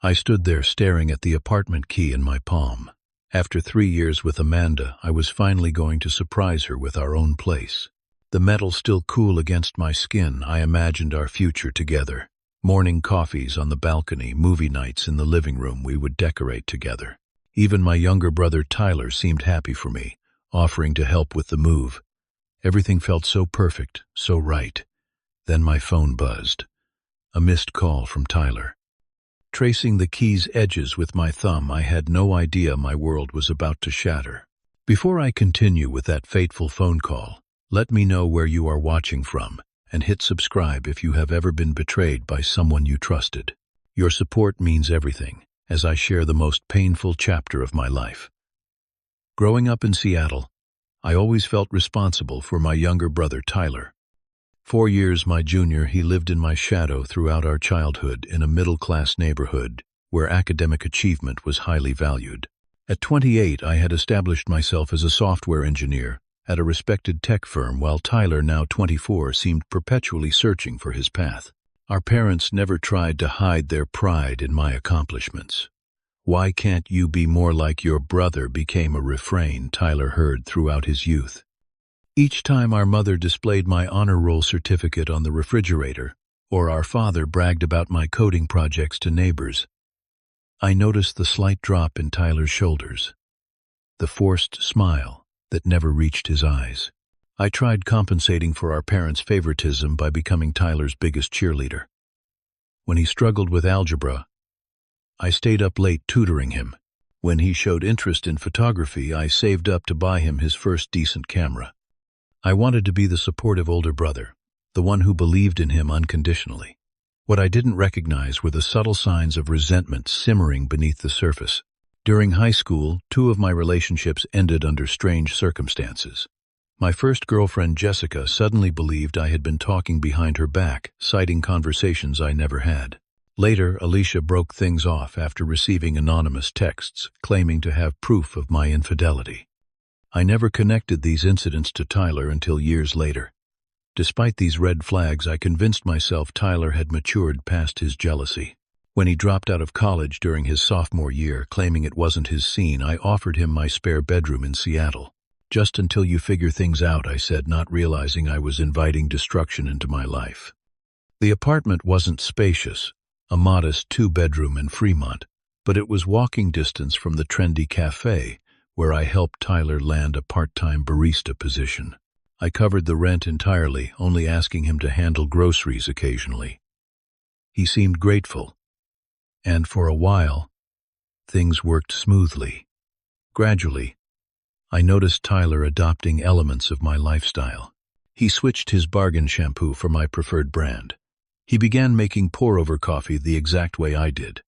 I stood there staring at the apartment key in my palm. After 3 years with Amanda, I was finally going to surprise her with our own place. The metal still cool against my skin, I imagined our future together. Morning coffees on the balcony, movie nights in the living room we would decorate together. Even my younger brother Tyler seemed happy for me, offering to help with the move. Everything felt so perfect, so right. Then my phone buzzed. A missed call from Tyler. Tracing the key's edges with my thumb, I had no idea my world was about to shatter. Before I continue with that fateful phone call, let me know where you are watching from, and hit subscribe if you have ever been betrayed by someone you trusted. Your support means everything, as I share the most painful chapter of my life. Growing up in Seattle, I always felt responsible for my younger brother Tyler. 4 years my junior, he lived in my shadow throughout our childhood in a middle-class neighborhood where academic achievement was highly valued. At 28, I had established myself as a software engineer at a respected tech firm, while Tyler, now 24, seemed perpetually searching for his path. Our parents never tried to hide their pride in my accomplishments. "Why can't you be more like your brother?" became a refrain Tyler heard throughout his youth. Each time our mother displayed my honor roll certificate on the refrigerator, or our father bragged about my coding projects to neighbors, I noticed the slight drop in Tyler's shoulders, the forced smile that never reached his eyes. I tried compensating for our parents' favoritism by becoming Tyler's biggest cheerleader. When he struggled with algebra, I stayed up late tutoring him. When he showed interest in photography, I saved up to buy him his first decent camera. I wanted to be the supportive older brother, the one who believed in him unconditionally. What I didn't recognize were the subtle signs of resentment simmering beneath the surface. During high school, 2 of my relationships ended under strange circumstances. My first girlfriend, Jessica, suddenly believed I had been talking behind her back, citing conversations I never had. Later, Alicia broke things off after receiving anonymous texts claiming to have proof of my infidelity. I never connected these incidents to Tyler until years later. Despite these red flags, I convinced myself Tyler had matured past his jealousy. When he dropped out of college during his sophomore year, claiming it wasn't his scene, I offered him my spare bedroom in Seattle. "Just until you figure things out," I said, not realizing I was inviting destruction into my life. The apartment wasn't spacious, a modest 2-bedroom in Fremont, but it was walking distance from the trendy cafe where I helped Tyler land a part-time barista position. I covered the rent entirely, only asking him to handle groceries occasionally. He seemed grateful, and for a while, things worked smoothly. Gradually, I noticed Tyler adopting elements of my lifestyle. He switched his bargain shampoo for my preferred brand. He began making pour-over coffee the exact way I did.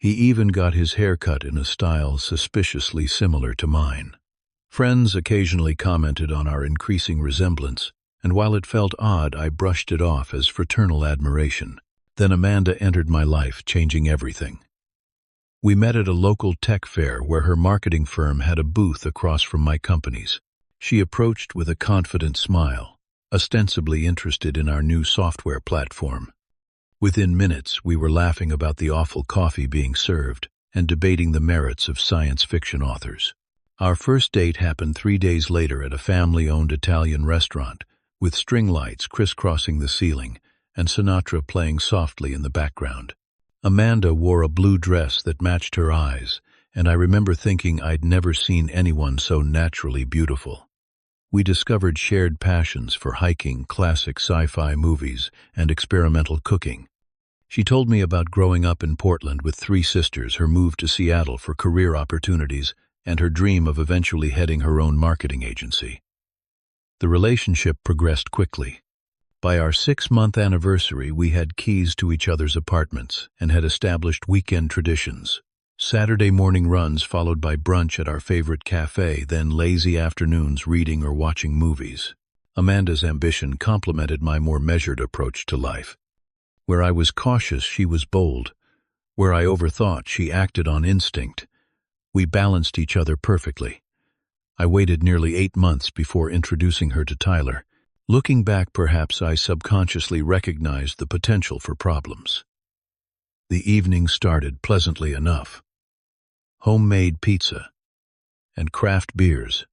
He even got his hair cut in a style suspiciously similar to mine. Friends occasionally commented on our increasing resemblance, and while it felt odd, I brushed it off as fraternal admiration. Then Amanda entered my life, changing everything. We met at a local tech fair where her marketing firm had a booth across from my company's. She approached with a confident smile, ostensibly interested in our new software platform. Within minutes, we were laughing about the awful coffee being served and debating the merits of science fiction authors. Our first date happened 3 days later at a family-owned Italian restaurant, with string lights crisscrossing the ceiling and Sinatra playing softly in the background. Amanda wore a blue dress that matched her eyes, and I remember thinking I'd never seen anyone so naturally beautiful. We discovered shared passions for hiking, classic sci-fi movies, and experimental cooking. She told me about growing up in Portland with 3 sisters, her move to Seattle for career opportunities, and her dream of eventually heading her own marketing agency. The relationship progressed quickly. By our 6-month anniversary, we had keys to each other's apartments and had established weekend traditions. Saturday morning runs followed by brunch at our favorite cafe, then lazy afternoons reading or watching movies. Amanda's ambition complemented my more measured approach to life. Where I was cautious, she was bold. Where I overthought, she acted on instinct. We balanced each other perfectly. I waited nearly 8 months before introducing her to Tyler. Looking back, perhaps I subconsciously recognized the potential for problems. The evening started pleasantly enough. Homemade pizza and craft beers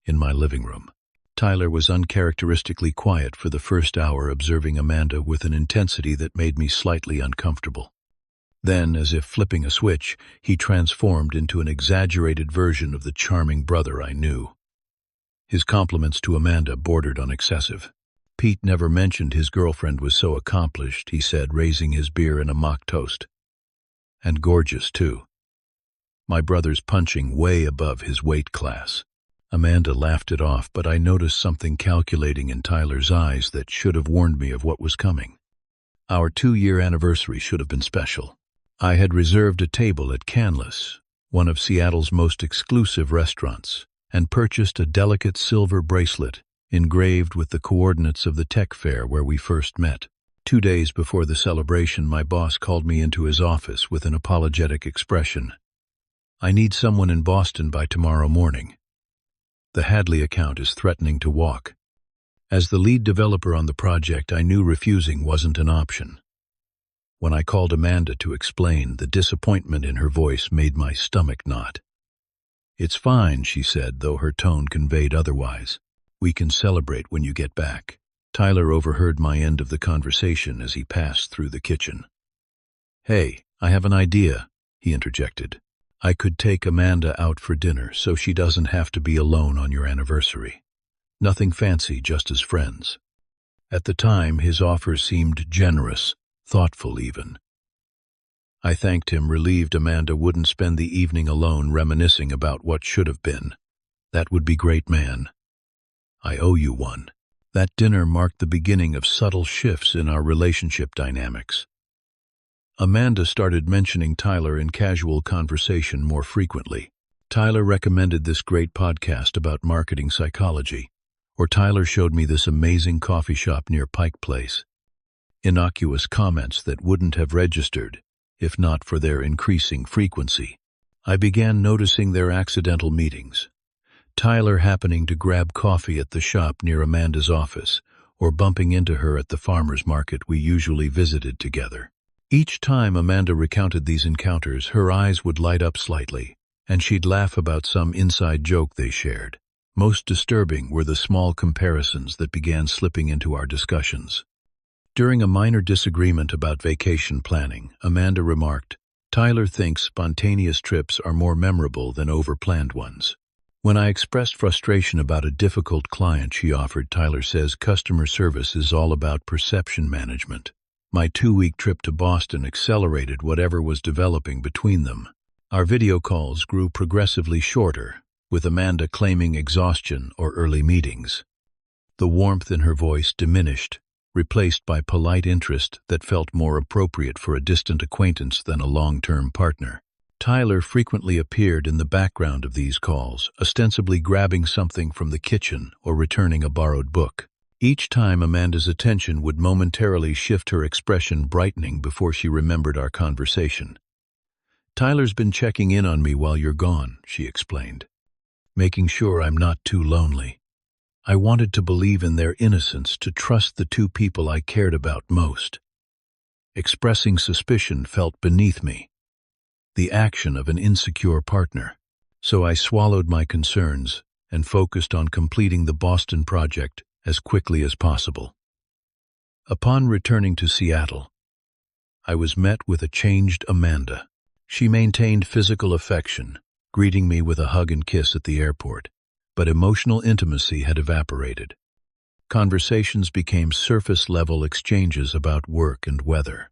in my living room. Tyler was uncharacteristically quiet for the first hour, observing Amanda with an intensity that made me slightly uncomfortable. Then, as if flipping a switch, he transformed into an exaggerated version of the charming brother I knew. His compliments to Amanda bordered on excessive. Pete never mentioned his girlfriend was so accomplished, he said, raising his beer in a mock toast. And gorgeous, too. My brother's punching way above his weight class. Amanda laughed it off, but I noticed something calculating in Tyler's eyes that should have warned me of what was coming. Our 2-year anniversary should have been special. I had reserved a table at Canlis, one of Seattle's most exclusive restaurants, and purchased a delicate silver bracelet engraved with the coordinates of the tech fair where we first met. 2 days before the celebration, my boss called me into his office with an apologetic expression. "I need someone in Boston by tomorrow morning. The Hadley account is threatening to walk." As the lead developer on the project, I knew refusing wasn't an option. When I called Amanda to explain, the disappointment in her voice made my stomach knot. "It's fine," she said, though her tone conveyed otherwise. "We can celebrate when you get back." Tyler overheard my end of the conversation as he passed through the kitchen. "Hey, I have an idea," he interjected. "I could take Amanda out for dinner so she doesn't have to be alone on your anniversary. Nothing fancy, just as friends." At the time, his offer seemed generous, thoughtful even. I thanked him, relieved Amanda wouldn't spend the evening alone reminiscing about what should have been. "That would be great, man. I owe you one." That dinner marked the beginning of subtle shifts in our relationship dynamics. Amanda started mentioning Tyler in casual conversation more frequently. Tyler recommended this great podcast about marketing psychology, or Tyler showed me this amazing coffee shop near Pike Place. Innocuous comments that wouldn't have registered if not for their increasing frequency. I began noticing their accidental meetings. Tyler happening to grab coffee at the shop near Amanda's office, or bumping into her at the farmer's market we usually visited together. Each time Amanda recounted these encounters, her eyes would light up slightly, and she'd laugh about some inside joke they shared. Most disturbing were the small comparisons that began slipping into our discussions. During a minor disagreement about vacation planning, Amanda remarked, "Tyler thinks spontaneous trips are more memorable than over-planned ones." When I expressed frustration about a difficult client she offered, Tyler says customer service is all about perception management. My 2-week trip to Boston accelerated whatever was developing between them. Our video calls grew progressively shorter, with Amanda claiming exhaustion or early meetings. The warmth in her voice diminished, replaced by polite interest that felt more appropriate for a distant acquaintance than a long-term partner. Tyler frequently appeared in the background of these calls, ostensibly grabbing something from the kitchen or returning a borrowed book. Each time Amanda's attention would momentarily shift, her expression brightening before she remembered our conversation. "Tyler's been checking in on me while you're gone," she explained, "making sure I'm not too lonely." I wanted to believe in their innocence, to trust the two people I cared about most. Expressing suspicion felt beneath me, the action of an insecure partner. So I swallowed my concerns and focused on completing the Boston project as quickly as possible. Upon returning to Seattle, I was met with a changed Amanda. She maintained physical affection, greeting me with a hug and kiss at the airport, but emotional intimacy had evaporated. Conversations became surface-level exchanges about work and weather.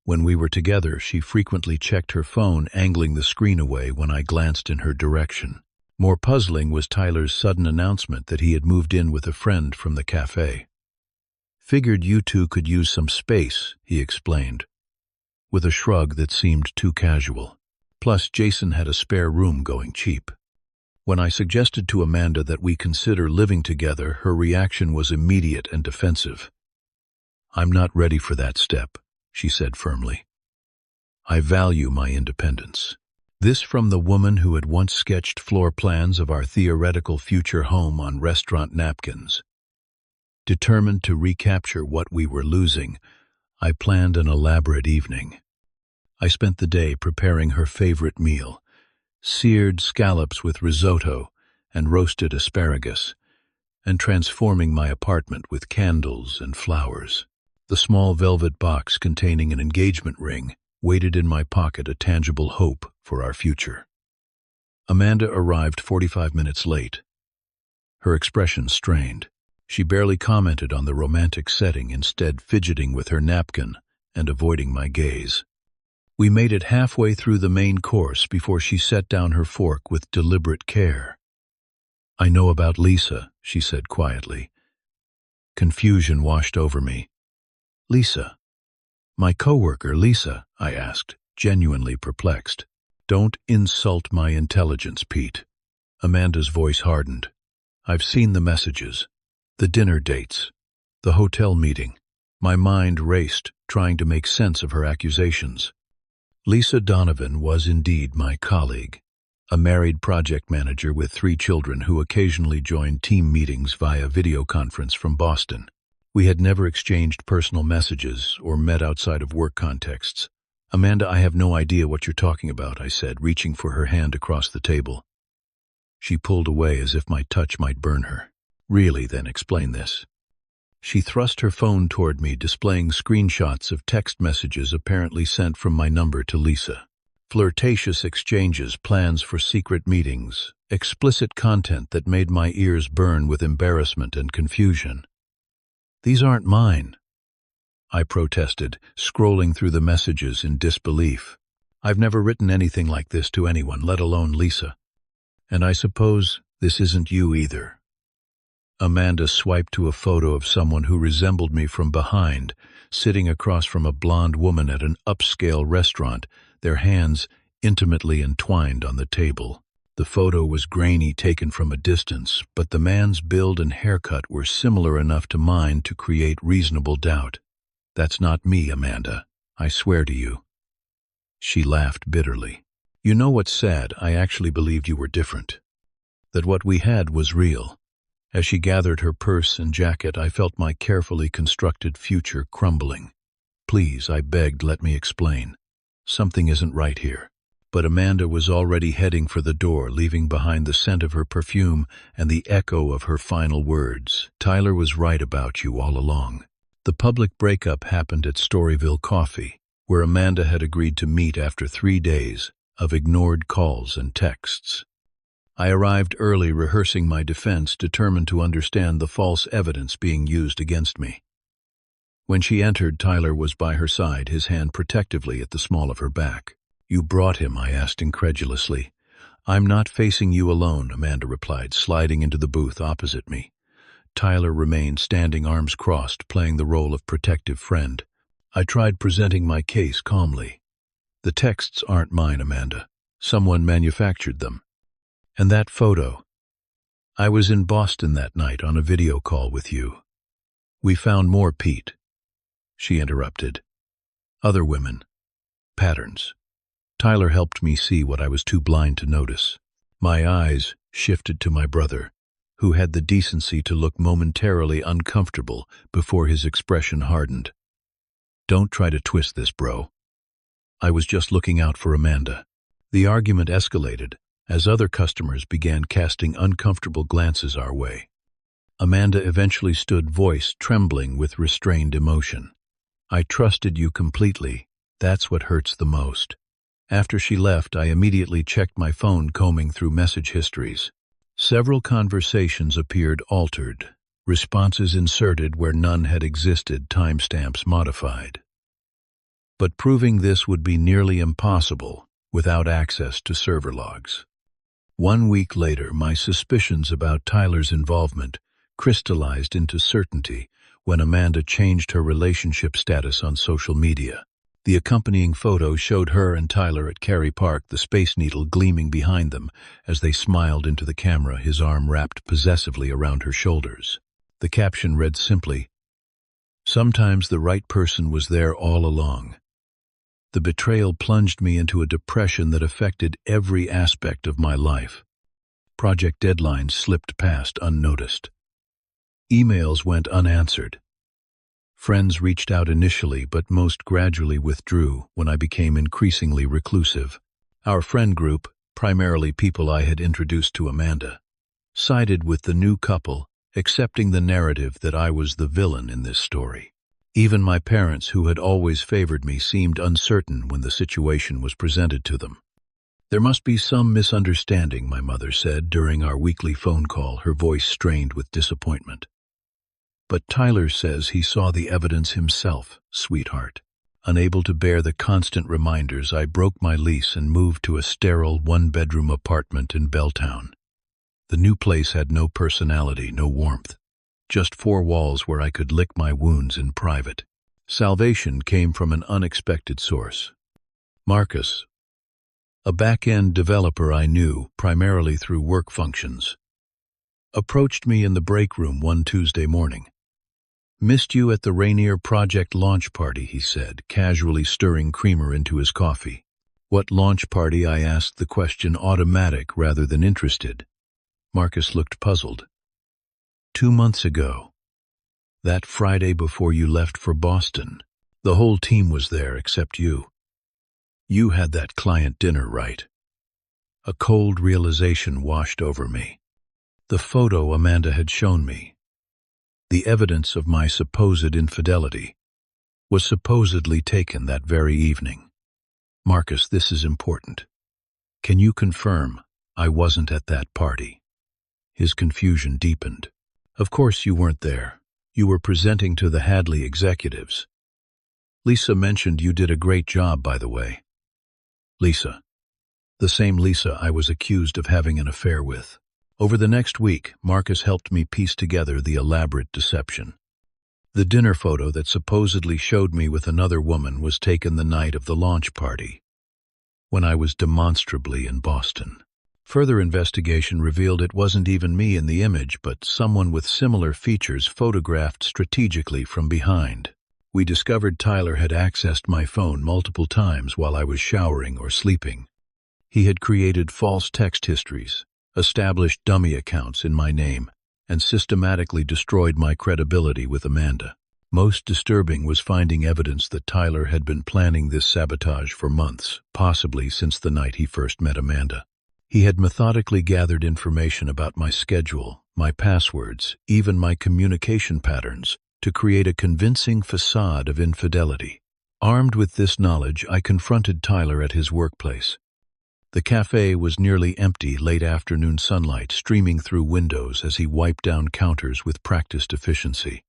When we were together, she frequently checked her phone, angling the screen away when I glanced in her direction. More puzzling was Tyler's sudden announcement that he had moved in with a friend from the cafe. "Figured you two could use some space," he explained, with a shrug that seemed too casual. Plus, Jason had a spare room going cheap. When I suggested to Amanda that we consider living together, her reaction was immediate and defensive. "I'm not ready for that step," she said firmly. "I value my independence." This from the woman who had once sketched floor plans of our theoretical future home on restaurant napkins. Determined to recapture what we were losing, I planned an elaborate evening. I spent the day preparing her favorite meal, seared scallops with risotto and roasted asparagus, and transforming my apartment with candles and flowers. The small velvet box containing an engagement ring waited in my pocket, a tangible hope for our future. Amanda arrived 45 minutes late, her expression strained. She barely commented on the romantic setting, instead fidgeting with her napkin and avoiding my gaze. We made it halfway through the main course before she set down her fork with deliberate care. "I know about Lisa," she said quietly. Confusion washed over me. "Lisa? My coworker, Lisa?" I asked, genuinely perplexed. "Don't insult my intelligence, Pete." Amanda's voice hardened. "I've seen the messages, the dinner dates, the hotel meeting." My mind raced, trying to make sense of her accusations. Lisa Donovan was indeed my colleague, a married project manager with 3 children who occasionally joined team meetings via video conference from Boston. We had never exchanged personal messages or met outside of work contexts. "Amanda, I have no idea what you're talking about," I said, reaching for her hand across the table. She pulled away as if my touch might burn her. "Really, then explain this." She thrust her phone toward me, displaying screenshots of text messages apparently sent from my number to Lisa. Flirtatious exchanges, plans for secret meetings, explicit content that made my ears burn with embarrassment and confusion. "These aren't mine," I protested, scrolling through the messages in disbelief. "I've never written anything like this to anyone, let alone Lisa. And I suppose this isn't you either." Amanda swiped to a photo of someone who resembled me from behind, sitting across from a blonde woman at an upscale restaurant, their hands intimately entwined on the table. The photo was grainy, taken from a distance, but the man's build and haircut were similar enough to mine to create reasonable doubt. "That's not me, Amanda. I swear to you." She laughed bitterly. "You know what's sad? I actually believed you were different, that what we had was real." As she gathered her purse and jacket, I felt my carefully constructed future crumbling. "Please," I begged, "let me explain. Something isn't right here." But Amanda was already heading for the door, leaving behind the scent of her perfume and the echo of her final words. "Tyler was right about you all along." The public breakup happened at Storyville Coffee, where Amanda had agreed to meet after 3 days of ignored calls and texts. I arrived early, rehearsing my defense, determined to understand the false evidence being used against me. When she entered, Tyler was by her side, his hand protectively at the small of her back. "You brought him?" I asked incredulously. "I'm not facing you alone," Amanda replied, sliding into the booth opposite me. Tyler remained standing, arms crossed, playing the role of protective friend. I tried presenting my case calmly. "The texts aren't mine, Amanda. Someone manufactured them. And that photo. I was in Boston that night on a video call with you. We found more, Pete." She interrupted. "Other women. Patterns." Tyler helped me see what I was too blind to notice. My eyes shifted to my brother, who had the decency to look momentarily uncomfortable before his expression hardened. "Don't try to twist this, bro. I was just looking out for Amanda." The argument escalated as other customers began casting uncomfortable glances our way. Amanda eventually stood, voice trembling with restrained emotion. "I trusted you completely. That's what hurts the most." After she left, I immediately checked my phone, combing through message histories. Several conversations appeared altered, responses inserted where none had existed, timestamps modified. But proving this would be nearly impossible without access to server logs. 1 week later, my suspicions about Tyler's involvement crystallized into certainty when Amanda changed her relationship status on social media. The accompanying photo showed her and Tyler at Cary Park, the Space Needle gleaming behind them as they smiled into the camera, his arm wrapped possessively around her shoulders. The caption read simply, "Sometimes the right person was there all along." The betrayal plunged me into a depression that affected every aspect of my life. Project deadlines slipped past unnoticed. Emails went unanswered. Friends reached out initially but most gradually withdrew when I became increasingly reclusive. Our friend group, primarily people I had introduced to Amanda, sided with the new couple, accepting the narrative that I was the villain in this story. Even my parents, who had always favored me, seemed uncertain when the situation was presented to them. "There must be some misunderstanding," my mother said during our weekly phone call, her voice strained with disappointment. "But Tyler says he saw the evidence himself, sweetheart." Unable to bear the constant reminders, I broke my lease and moved to a sterile one-bedroom apartment in Belltown. The new place had no personality, no warmth. Just four walls where I could lick my wounds in private. Salvation came from an unexpected source. Marcus, a back-end developer I knew, primarily through work functions, approached me in the break room one Tuesday morning. "Missed you at the Rainier project launch party," he said, casually stirring creamer into his coffee. "What launch party?" I asked, the question automatic rather than interested. Marcus looked puzzled. 2 months ago. That Friday before you left for Boston. The whole team was there except you. You had that client dinner, right?" A cold realization washed over me. The photo Amanda had shown me, the evidence of my supposed infidelity, was supposedly taken that very evening. "Marcus, this is important. Can you confirm I wasn't at that party?" His confusion deepened. "Of course you weren't there. You were presenting to the Hadley executives. Lisa mentioned you did a great job, by the way." Lisa. The same Lisa I was accused of having an affair with. Over the next week, Marcus helped me piece together the elaborate deception. The dinner photo that supposedly showed me with another woman was taken the night of the launch party, when I was demonstrably in Boston. Further investigation revealed it wasn't even me in the image, but someone with similar features photographed strategically from behind. We discovered Tyler had accessed my phone multiple times while I was showering or sleeping. He had created false text histories, established dummy accounts in my name, and systematically destroyed my credibility with Amanda. Most disturbing was finding evidence that Tyler had been planning this sabotage for months, possibly since the night he first met Amanda. He had methodically gathered information about my schedule, my passwords, even my communication patterns, to create a convincing facade of infidelity. Armed with this knowledge, I confronted Tyler at his workplace. The cafe was nearly empty, late afternoon sunlight streaming through windows as he wiped down counters with practiced efficiency.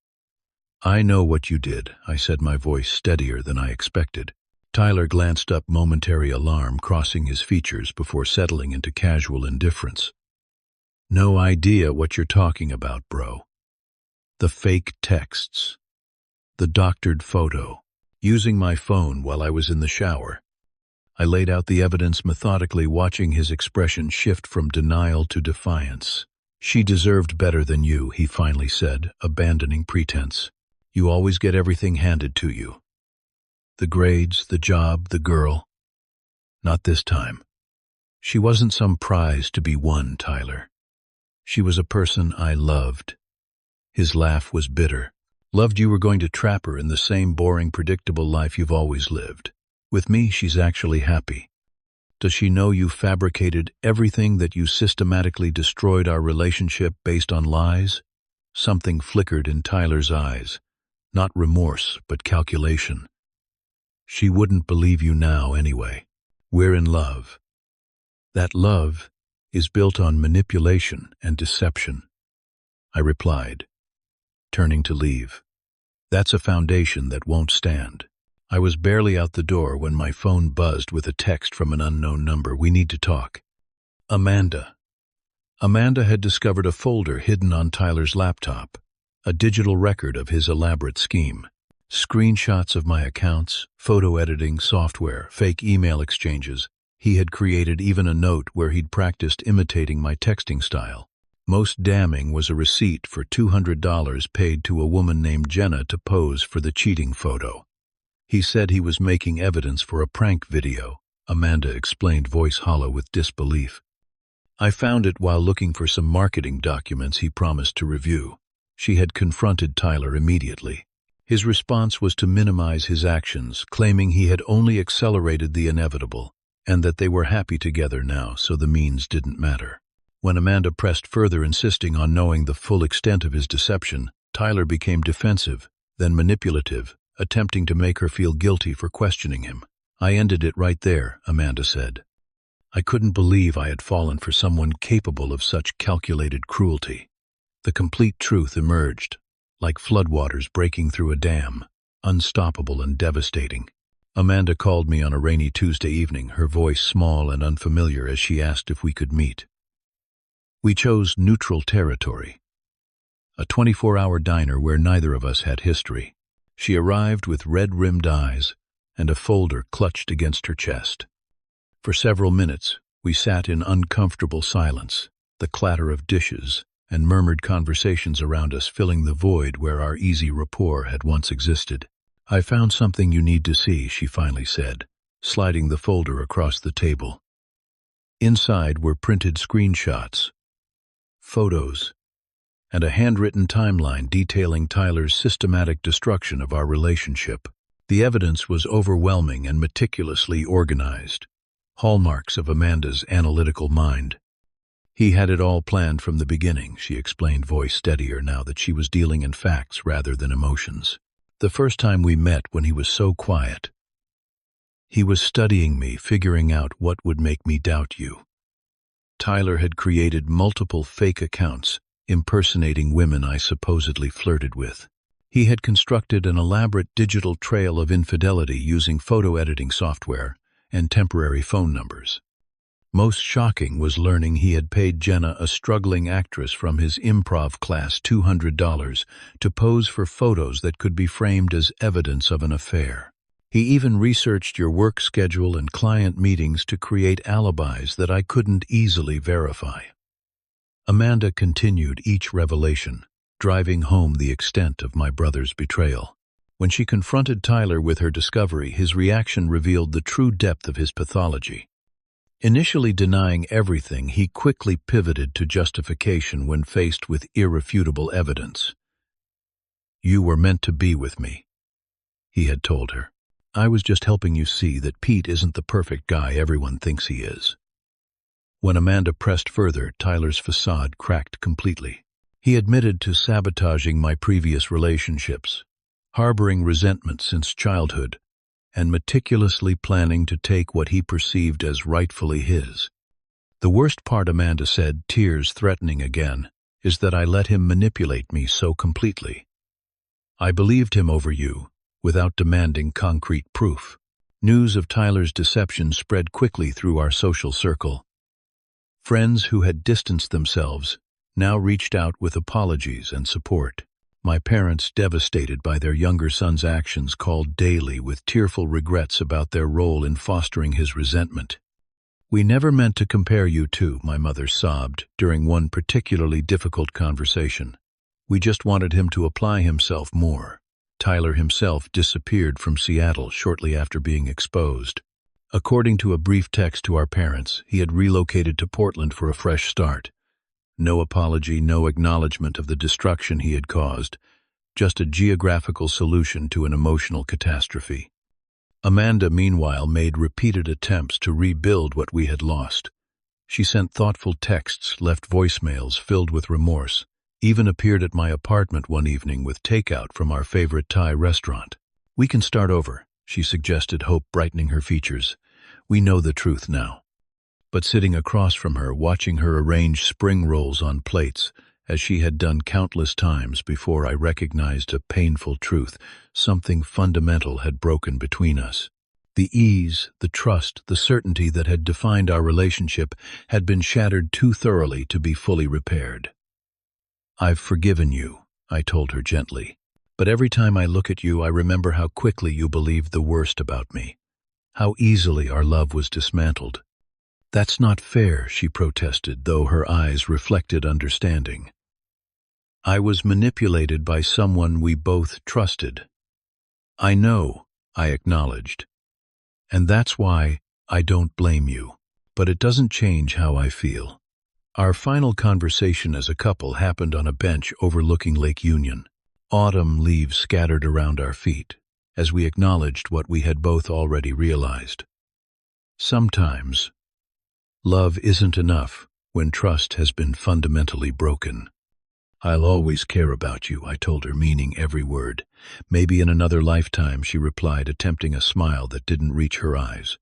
"I know what you did," I said, my voice steadier than I expected. Tyler glanced up, momentary alarm crossing his features before settling into casual indifference. "No idea what you're talking about, bro. The fake texts. The doctored photo. Using my phone while I was in the shower." I laid out the evidence methodically, watching his expression shift from denial to defiance. "She deserved better than you," he finally said, abandoning pretense. "You always get everything handed to you. The grades, the job, the girl. Not this time. She wasn't some prize to be won, Tyler. She was a person I loved." His laugh was bitter. "Loved you were going to trap her in the same boring, predictable life you've always lived. With me, she's actually happy. Does she know you fabricated everything, that you systematically destroyed our relationship based on lies?" Something flickered in Tyler's eyes. Not remorse, but calculation. "She wouldn't believe you now anyway. We're in love. That love is built on manipulation and deception," I replied, turning to leave. "That's a foundation that won't stand." I was barely out the door when my phone buzzed with a text from an unknown number. "We need to talk." Amanda. Amanda had discovered a folder hidden on Tyler's laptop, a digital record of his elaborate scheme. Screenshots of my accounts, photo editing software, fake email exchanges. He had created even a note where he'd practiced imitating my texting style. Most damning was a receipt for $200 paid to a woman named Jenna to pose for the cheating photo. He said he was making evidence for a prank video, Amanda explained, voice hollow with disbelief. "I found it while looking for some marketing documents he promised to review." She had confronted Tyler immediately. His response was to minimize his actions, claiming he had only accelerated the inevitable, and that they were happy together now, so the means didn't matter. When Amanda pressed further, insisting on knowing the full extent of his deception, Tyler became defensive, then manipulative, attempting to make her feel guilty for questioning him. "I ended it right there," Amanda said. "I couldn't believe I had fallen for someone capable of such calculated cruelty." The complete truth emerged, like floodwaters breaking through a dam, unstoppable and devastating. Amanda called me on a rainy Tuesday evening, her voice small and unfamiliar as she asked if we could meet. We chose neutral territory, a 24-hour diner where neither of us had history. She arrived with red-rimmed eyes and a folder clutched against her chest. For several minutes, we sat in uncomfortable silence, the clatter of dishes and murmured conversations around us filling the void where our easy rapport had once existed. "I found something you need to see," she finally said, sliding the folder across the table. Inside were printed screenshots, photos, and a handwritten timeline detailing Tyler's systematic destruction of our relationship. The evidence was overwhelming and meticulously organized, hallmarks of Amanda's analytical mind. "He had it all planned from the beginning," she explained, voice steadier now that she was dealing in facts rather than emotions. "The first time we met, when he was so quiet, he was studying me, figuring out what would make me doubt you. Tyler had created multiple fake accounts, impersonating women I supposedly flirted with. He had constructed an elaborate digital trail of infidelity using photo editing software and temporary phone numbers. Most shocking was learning he had paid Jenna, a struggling actress from his improv class, $200 to pose for photos that could be framed as evidence of an affair. He even researched your work schedule and client meetings to create alibis that I couldn't easily verify." Amanda continued each revelation, driving home the extent of my brother's betrayal. When she confronted Tyler with her discovery, his reaction revealed the true depth of his pathology. Initially denying everything, he quickly pivoted to justification when faced with irrefutable evidence. "You were meant to be with me," he had told her. "I was just helping you see that Pete isn't the perfect guy everyone thinks he is." When Amanda pressed further, Tyler's facade cracked completely. He admitted to sabotaging my previous relationships, harboring resentment since childhood, and meticulously planning to take what he perceived as rightfully his. "The worst part," Amanda said, tears threatening again, "is that I let him manipulate me so completely. I believed him over you, without demanding concrete proof." News of Tyler's deception spread quickly through our social circle. Friends who had distanced themselves now reached out with apologies and support. My parents, devastated by their younger son's actions, called daily with tearful regrets about their role in fostering his resentment. "We never meant to compare you two," my mother sobbed during one particularly difficult conversation. "We just wanted him to apply himself more." Tyler himself disappeared from Seattle shortly after being exposed. According to a brief text to our parents, he had relocated to Portland for a fresh start. No apology, no acknowledgement of the destruction he had caused, just a geographical solution to an emotional catastrophe. Amanda, meanwhile, made repeated attempts to rebuild what we had lost. She sent thoughtful texts, left voicemails filled with remorse, even appeared at my apartment one evening with takeout from our favorite Thai restaurant. "We can start over," she suggested, hope brightening her features. "We know the truth now." But sitting across from her, watching her arrange spring rolls on plates, as she had done countless times before, I recognized a painful truth. Something fundamental had broken between us. The ease, the trust, the certainty that had defined our relationship had been shattered too thoroughly to be fully repaired. "I've forgiven you," I told her gently. "But every time I look at you, I remember how quickly you believed the worst about me, how easily our love was dismantled." "That's not fair," she protested, though her eyes reflected understanding. "I was manipulated by someone we both trusted." "I know," I acknowledged. "And that's why I don't blame you. But it doesn't change how I feel." Our final conversation as a couple happened on a bench overlooking Lake Union. Autumn leaves scattered around our feet, as we acknowledged what we had both already realized. Sometimes, love isn't enough when trust has been fundamentally broken. "I'll always care about you," I told her, meaning every word. "Maybe in another lifetime," she replied, attempting a smile that didn't reach her eyes.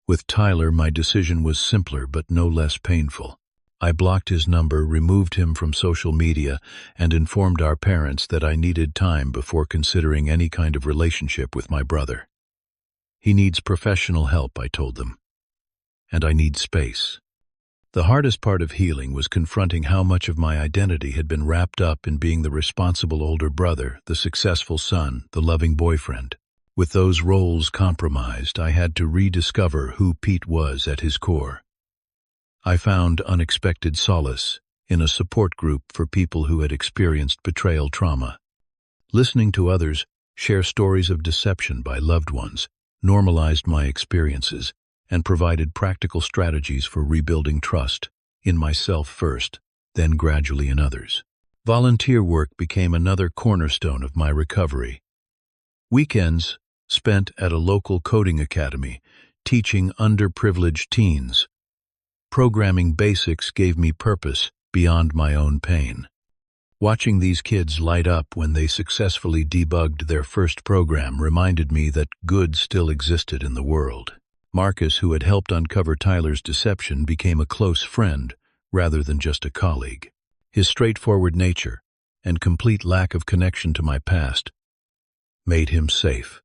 With Tyler, my decision was simpler but no less painful. I blocked his number, removed him from social media, and informed our parents that I needed time before considering any kind of relationship with my brother. "He needs professional help," I told them. "And I need space." The hardest part of healing was confronting how much of my identity had been wrapped up in being the responsible older brother, the successful son, the loving boyfriend. With those roles compromised, I had to rediscover who Pete was at his core. I found unexpected solace in a support group for people who had experienced betrayal trauma. Listening to others share stories of deception by loved ones normalized my experiences and provided practical strategies for rebuilding trust, in myself first, then gradually in others. Volunteer work became another cornerstone of my recovery. Weekends spent at a local coding academy, teaching underprivileged teens. Programming basics gave me purpose beyond my own pain. Watching these kids light up when they successfully debugged their first program reminded me that good still existed in the world. Marcus, who had helped uncover Tyler's deception, became a close friend rather than just a colleague. His straightforward nature and complete lack of connection to my past made him safe.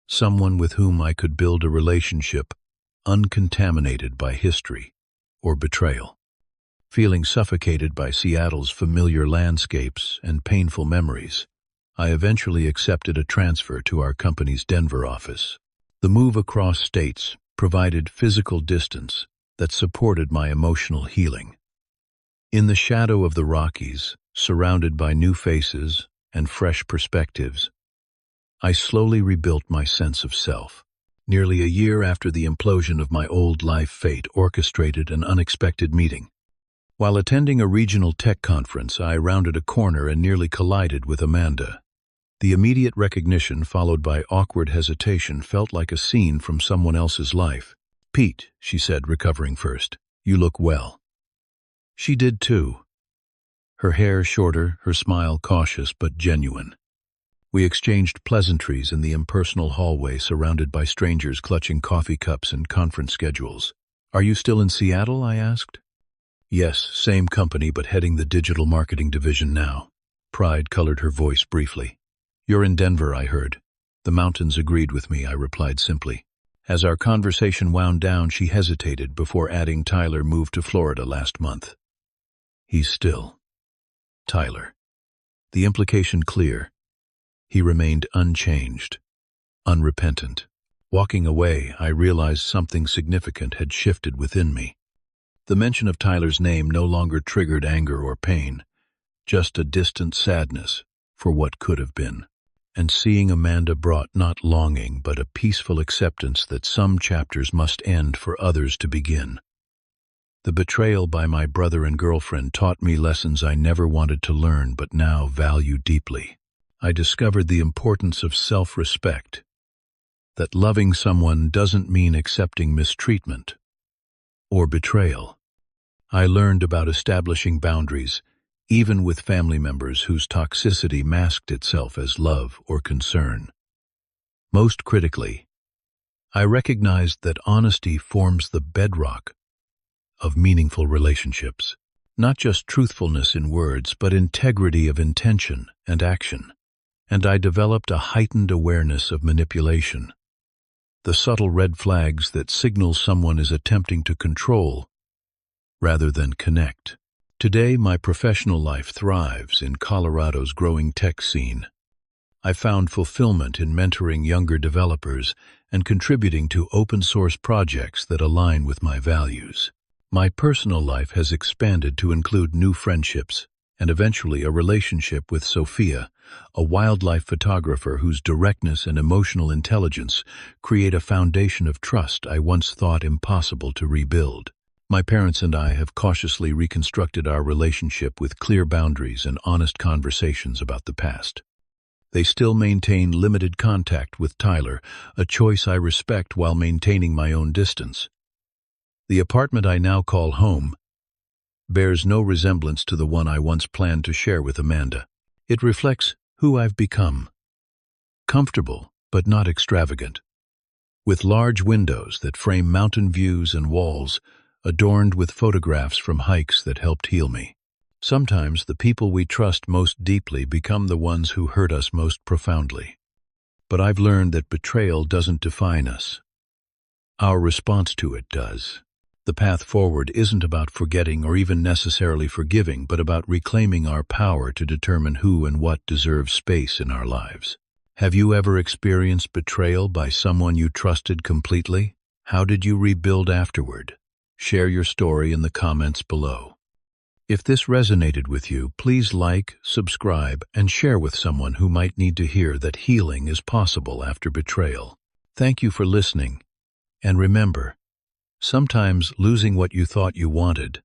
Someone with whom I could build a relationship uncontaminated by history or betrayal. Feeling suffocated by Seattle's familiar landscapes and painful memories, I eventually accepted a transfer to our company's Denver office. The move across states provided physical distance that supported my emotional healing. In the shadow of the Rockies, surrounded by new faces and fresh perspectives, I slowly rebuilt my sense of self. Nearly a year after the implosion of my old life, fate orchestrated an unexpected meeting. While attending a regional tech conference, I rounded a corner and nearly collided with Amanda. The immediate recognition, followed by awkward hesitation, felt like a scene from someone else's life. "Pete," she said, recovering first, "you look well." She did too. Her hair shorter, her smile cautious but genuine. We exchanged pleasantries in the impersonal hallway, surrounded by strangers clutching coffee cups and conference schedules. "Are you still in Seattle?" I asked. "Yes, same company, but heading the digital marketing division now." Pride colored her voice briefly. "You're in Denver, I heard." "The mountains agreed with me," I replied simply. As our conversation wound down, she hesitated before adding, "Tyler moved to Florida last month." "He's still Tyler." The implication clear. He remained unchanged, unrepentant. Walking away, I realized something significant had shifted within me. The mention of Tyler's name no longer triggered anger or pain, just a distant sadness for what could have been. And seeing Amanda brought not longing but a peaceful acceptance that some chapters must end for others to begin. The betrayal by my brother and girlfriend taught me lessons I never wanted to learn but now value deeply. I discovered the importance of self-respect, that loving someone doesn't mean accepting mistreatment or betrayal. I learned about establishing boundaries, even with family members whose toxicity masked itself as love or concern. Most critically, I recognized that honesty forms the bedrock of meaningful relationships. Not just truthfulness in words, but integrity of intention and action. And I developed a heightened awareness of manipulation, the subtle red flags that signal someone is attempting to control rather than connect. Today, my professional life thrives in Colorado's growing tech scene. I found fulfillment in mentoring younger developers and contributing to open-source projects that align with my values. My personal life has expanded to include new friendships and eventually a relationship with Sophia, a wildlife photographer whose directness and emotional intelligence create a foundation of trust I once thought impossible to rebuild. My parents and I have cautiously reconstructed our relationship with clear boundaries and honest conversations about the past. They still maintain limited contact with Tyler, a choice I respect while maintaining my own distance. The apartment I now call home bears no resemblance to the one I once planned to share with Amanda. It reflects who I've become. Comfortable, but not extravagant. With large windows that frame mountain views and walls adorned with photographs from hikes that helped heal me. Sometimes the people we trust most deeply become the ones who hurt us most profoundly. But I've learned that betrayal doesn't define us. Our response to it does. The path forward isn't about forgetting or even necessarily forgiving, but about reclaiming our power to determine who and what deserves space in our lives. Have you ever experienced betrayal by someone you trusted completely? How did you rebuild afterward? Share your story in the comments below. If this resonated with you, please like, subscribe, and share with someone who might need to hear that healing is possible after betrayal. Thank you for listening. And remember, sometimes losing what you thought you wanted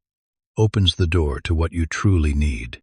opens the door to what you truly need.